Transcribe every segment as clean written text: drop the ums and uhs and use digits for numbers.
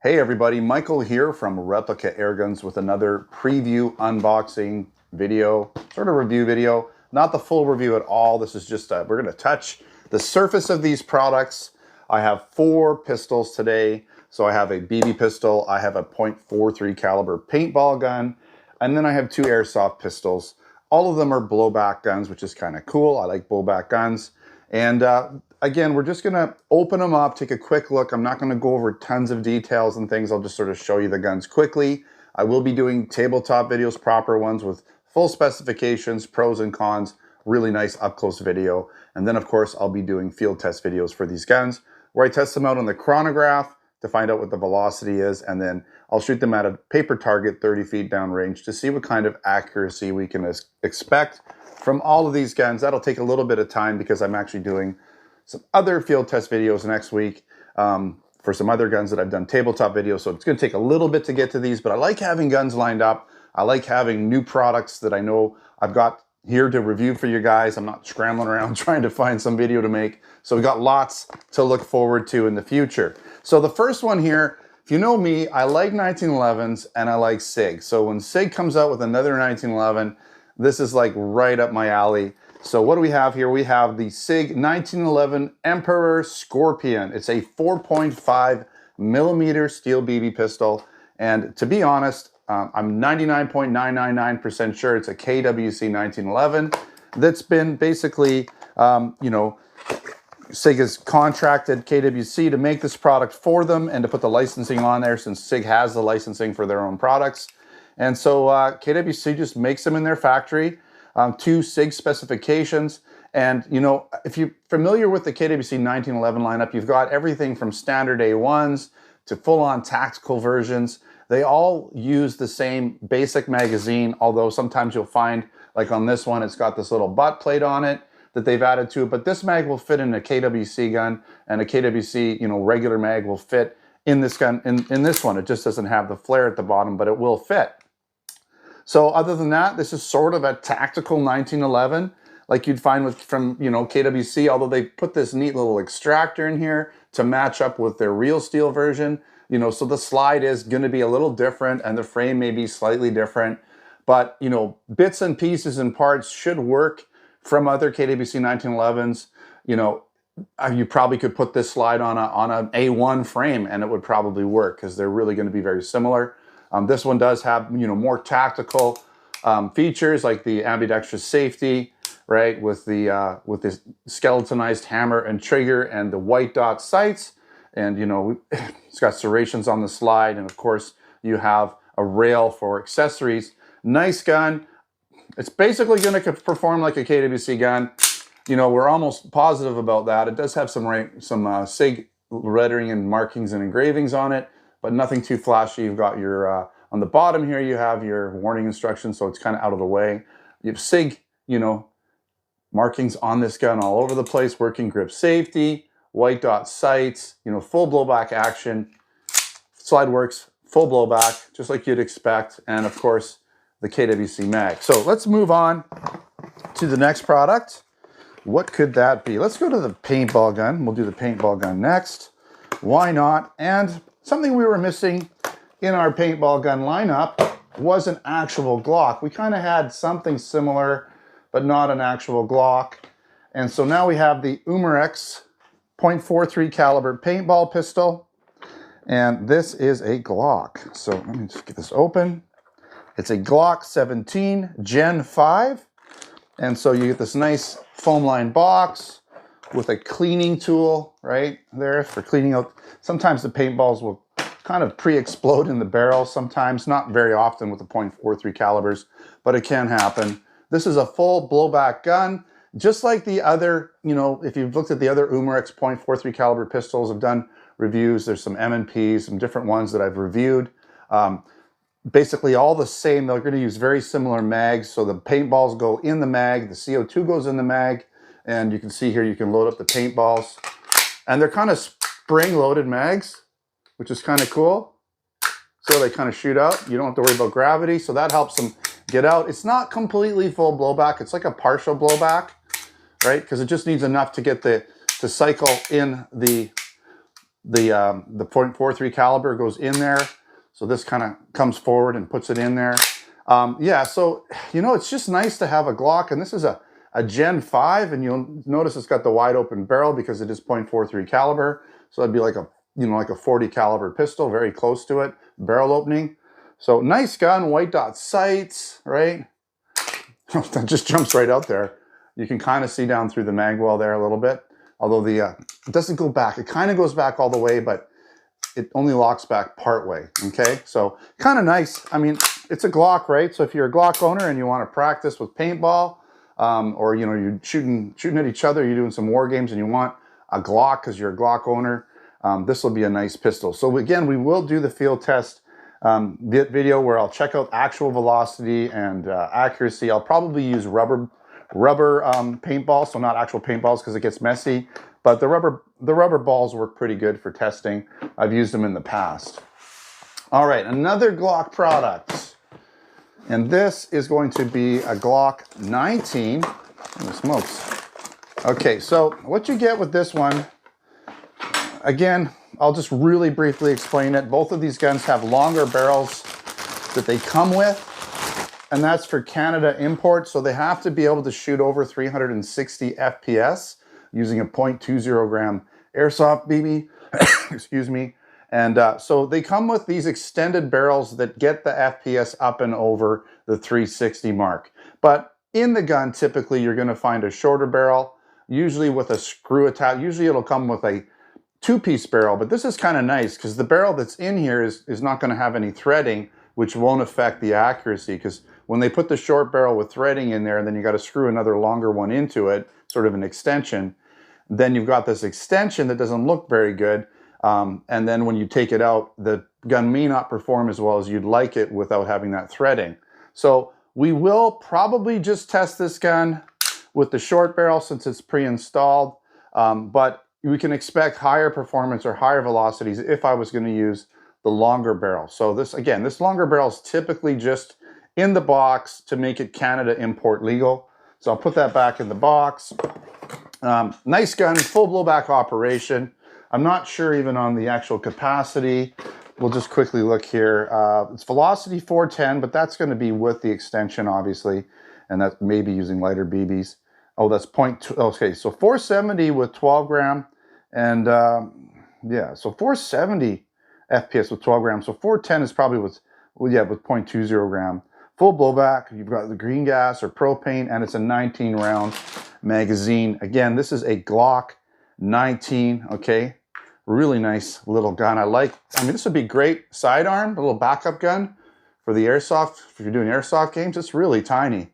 Hey everybody, Michael here from Replica Airguns with another preview unboxing video, sort of review video. Not the full review at all. This is just, we're gonna touch the surface of these products. I have 4 pistols today. So I have a BB pistol, I have a .43 caliber paintball gun, and then I have 2 airsoft pistols. All of them are blowback guns, which is kind of cool. I like blowback guns. And again, we're just gonna open them up, take a quick look. I'm not gonna go over tons of details and things. I'll just sort of show you the guns quickly. I will be doing tabletop videos, proper ones with full specifications, pros and cons, really nice up close video. And then of course, I'll be doing field test videos for these guns where I test them out on the chronograph to find out what the velocity is. And then I'll shoot them at a paper target 30 feet downrange to see what kind of accuracy we can expect from all of these guns. That'll take a little bit of time because I'm actually doing some other field test videos next week for some other guns that I've done tabletop videos. So it's gonna take a little bit to get to these, but I like having guns lined up. I like having new products that I know I've got here to review for you guys. I'm not scrambling around trying to find some video to make. So we've got lots to look forward to in the future. So the first one here, if you know me, I like 1911s and I like SIG. So when SIG comes out with another 1911, this is like right up my alley. So what do we have here? We have the SIG 1911 Emperor Scorpion. It's a 4.5 millimeter steel BB pistol. And to be honest, I'm 99.999% sure it's a KWC 1911 that's been basically, you know, SIG has contracted KWC to make this product for them and to put the licensing on there since SIG has the licensing for their own products. And so KWC just makes them in their factory to SIG specifications. And, you know, if you're familiar with the KWC 1911 lineup, you've got everything from standard A1s to full-on tactical versions. They all use the same basic magazine, although sometimes you'll find, like on this one, it's got this little butt plate on it that they've added to it. But this mag will fit in a KWC gun, and a KWC, you know, regular mag will fit in this gun, in this one. It just doesn't have the flare at the bottom, but it will fit. So other than that, this is sort of a tactical 1911, like you'd find from, you know, KWC, although they put this neat little extractor in here to match up with their real steel version. You know, so the slide is going to be a little different and the frame may be slightly different, but, you know, bits and pieces and parts should work from other KWC 1911s. You know, you probably could put this slide on an A1 frame and it would probably work because they're really going to be very similar. This one does have, you know, more tactical features like the ambidextrous safety, right, with this skeletonized hammer and trigger and the white dot sights. And, you know, it's got serrations on the slide. And of course, you have a rail for accessories. Nice gun. It's basically going to perform like a KWC gun. You know, we're almost positive about that. It does have some SIG lettering and markings and engravings on it, but nothing too flashy. You've got your, on the bottom here, you have your warning instructions, so it's kind of out of the way. You have SIG, you know, markings on this gun all over the place, working grip safety, white dot sights, you know, full blowback action. Slide works, full blowback, just like you'd expect. And of course, the KWC mag. So let's move on to the next product. What could that be? Let's go to the paintball gun. We'll do the paintball gun next. Why not? And something we were missing in our paintball gun lineup was an actual Glock. We kind of had something similar, but not an actual Glock. And so now we have the Umarex .43 caliber paintball pistol, and this is a Glock. So let me just get this open. It's a Glock 17 Gen 5, and so you get this nice foam lined box with a cleaning tool right there for cleaning out. Sometimes the paintballs will kind of pre-explode in the barrel, sometimes, not very often with the .43 calibers, but it can happen. This is a full blowback gun. Just like the other, you know, if you've looked at the other Umarex .43 caliber pistols, I've done reviews. There's some M&Ps, some different ones that I've reviewed. Basically all the same. They're going to use very similar mags. So the paintballs go in the mag, the CO2 goes in the mag, and you can see here you can load up the paintballs. And they're kind of spring-loaded mags, which is kind of cool. So they kind of shoot out. You don't have to worry about gravity, so that helps them get out. It's not completely full blowback. It's like a partial blowback, right? Because it just needs enough to get to cycle in the the .43 caliber goes in there. So this kind of comes forward and puts it in there. Yeah, so, you know, it's just nice to have a Glock, and this is a Gen 5, and you'll notice it's got the wide open barrel because it is .43 caliber. So that'd be like a, you know, like a 40 caliber pistol, very close to it, barrel opening. So nice gun, white dot sights, right? That just jumps right out there. You can kind of see down through the mag well there a little bit. Although it doesn't go back. It kind of goes back all the way, but it only locks back part way, okay? So kind of nice. I mean, it's a Glock, right? So if you're a Glock owner and you want to practice with paintball, or, you know, you're shooting at each other, you're doing some war games and you want a Glock because you're a Glock owner, this will be a nice pistol. So again, we will do the field test video where I'll check out actual velocity and accuracy. I'll probably use rubber paintballs, so not actual paintballs because it gets messy, but the rubber balls work pretty good for testing. I've used them in the past. All right, another Glock product, and this is going to be a Glock 19. Holy smokes. Okay, so what you get with this one, again, I'll just really briefly explain it. Both of these guns have longer barrels that they come with, and that's for Canada import, so they have to be able to shoot over 360 FPS using a .20 gram Airsoft BB, excuse me. And so they come with these extended barrels that get the FPS up and over the 360 mark. But in the gun, typically you're gonna find a shorter barrel, usually with a screw attached. Usually it'll come with a two-piece barrel, but this is kind of nice because the barrel that's in here is not going to have any threading, which won't affect the accuracy, because when they put the short barrel with threading in there and then you got to screw another longer one into it, sort of an extension, then you've got this extension that doesn't look very good, and then when you take it out, the gun may not perform as well as you'd like it without having that threading. So we will probably just test this gun with the short barrel since it's pre-installed, but we can expect higher performance or higher velocities if I was going to use the longer barrel. So this, again, this longer barrel is typically just in the box to make it Canada import legal. So I'll put that back in the box. Nice gun, full blowback operation. I'm not sure even on the actual capacity. We'll just quickly look here. It's velocity 410, but that's going to be with the extension, obviously, and that's maybe using lighter BBs. Oh, that's .2. Okay, so 470 with 12 gram. And yeah, so 470 FPS with 12 grams. So 410 is probably with, well, yeah, with .20 gram. Full blowback, you've got the green gas or propane, and it's a 19 round magazine. Again, this is a Glock 19, okay? Really nice little gun. I mean, this would be great sidearm, a little backup gun for the airsoft. If you're doing airsoft games, it's really tiny.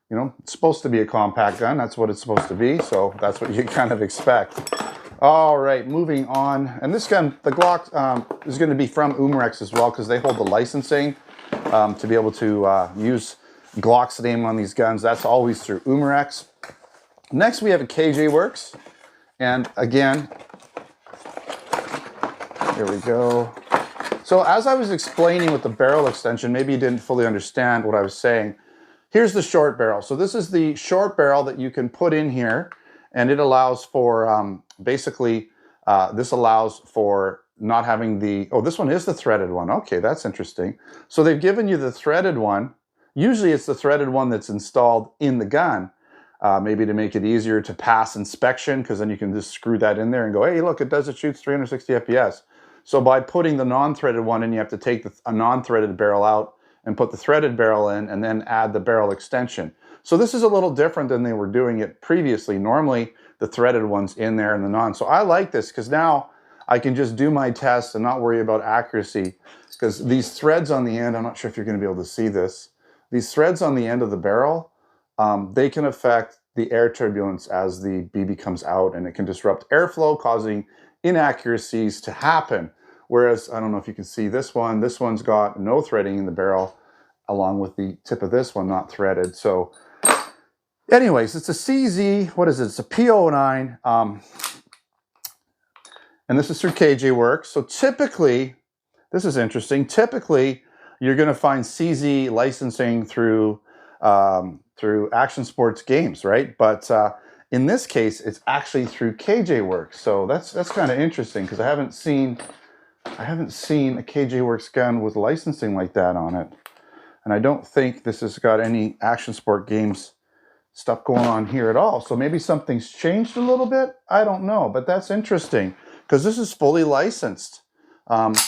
You know, it's supposed to be a compact gun. That's what it's supposed to be. So that's what you kind of expect. All right, moving on. And this gun, the Glock, is going to be from Umarex as well because they hold the licensing to be able to use Glock's name on these guns. That's always through Umarex. Next, we have a KJWorks. And again, here we go. So as I was explaining with the barrel extension, maybe you didn't fully understand what I was saying. Here's the short barrel. So this is the short barrel that you can put in here, and it allows for, basically, this allows for not having the, oh, this one is the threaded one. Okay, that's interesting. So they've given you the threaded one. Usually it's the threaded one that's installed in the gun, maybe to make it easier to pass inspection, because then you can just screw that in there and go, hey, look, it shoots 360 FPS. So by putting the non-threaded one in, you have to take a non-threaded barrel out and put the threaded barrel in and then add the barrel extension. So this is a little different than they were doing it previously. Normally the threaded one's in there and the non. So I like this because now I can just do my tests and not worry about accuracy, because these threads on the end, I'm not sure if you're going to be able to see this, these threads on the end of the barrel, they can affect the air turbulence as the BB comes out, and it can disrupt airflow, causing inaccuracies to happen. Whereas, I don't know if you can see this one's got no threading in the barrel, along with the tip of this one not threaded. So anyways, it's a CZ, what is it? It's a P-09, and this is through KJWorks. So typically, this is interesting, typically you're gonna find CZ licensing through, through action sports games, right? But In this case, it's actually through KJWorks. So that's kind of interesting because I haven't seen a KJWorks gun with licensing like that on it. And I don't think this has got any Action Sport Games stuff going on here at all. So maybe something's changed a little bit. I don't know, but that's interesting because this is fully licensed.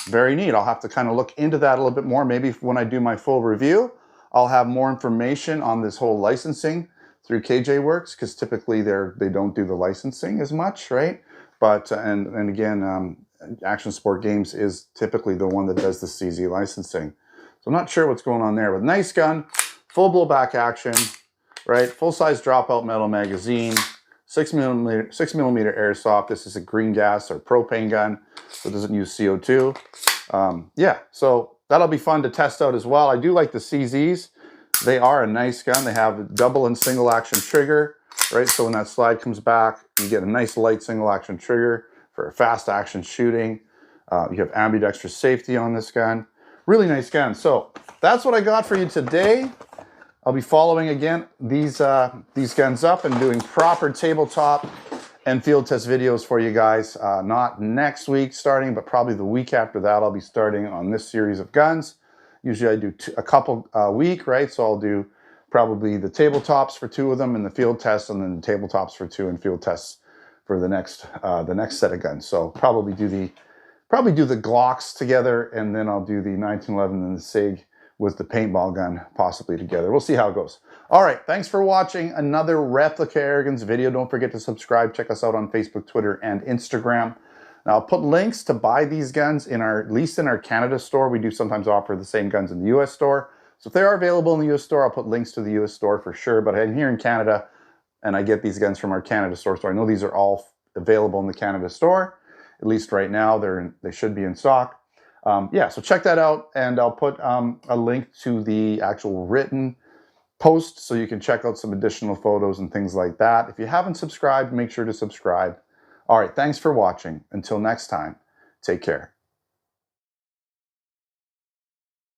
Very neat. I'll have to kind of look into that a little bit more. Maybe when I do my full review, I'll have more information on this whole licensing through KJWorks, because typically they don't do the licensing as much, right? But and again, Action Sport Games is typically the one that does the CZ licensing. So I'm not sure what's going on there, but nice gun, full blowback action, right? Full size dropout metal magazine, 6mm airsoft. This is a green gas or propane gun, so it doesn't use CO2. Yeah, so that'll be fun to test out as well. I do like the CZs. They are a nice gun. They have a double and single action trigger, right? So when that slide comes back, you get a nice light single action trigger for fast action shooting. You have ambidextrous safety on this gun. Really nice gun. So that's what I got for you today. I'll be following again these guns up and doing proper tabletop and field test videos for you guys. Not next week starting, but probably the week after that, I'll be starting on this series of guns. Usually I do a couple a week, right? So I'll do probably the tabletops for 2 of them and the field tests, and then the tabletops for 2 and field tests for the next set of guns. So probably do the Glocks together, and then I'll do the 1911 and the SIG with the paintball gun possibly together. We'll see how it goes. All right, thanks for watching another Replica Airguns video. Don't forget to subscribe. Check us out on Facebook, Twitter, and Instagram. Now, I'll put links to buy these guns at least in our Canada store. We do sometimes offer the same guns in the US store. So if they are available in the US store, I'll put links to the US store for sure. But I'm here in Canada, and I get these guns from our Canada store. So I know these are all available in the Canada store. At least right now, they should be in stock. Yeah, so check that out, and I'll put a link to the actual written post so you can check out some additional photos and things like that. If you haven't subscribed, make sure to subscribe. All right, thanks for watching. Until next time, take care.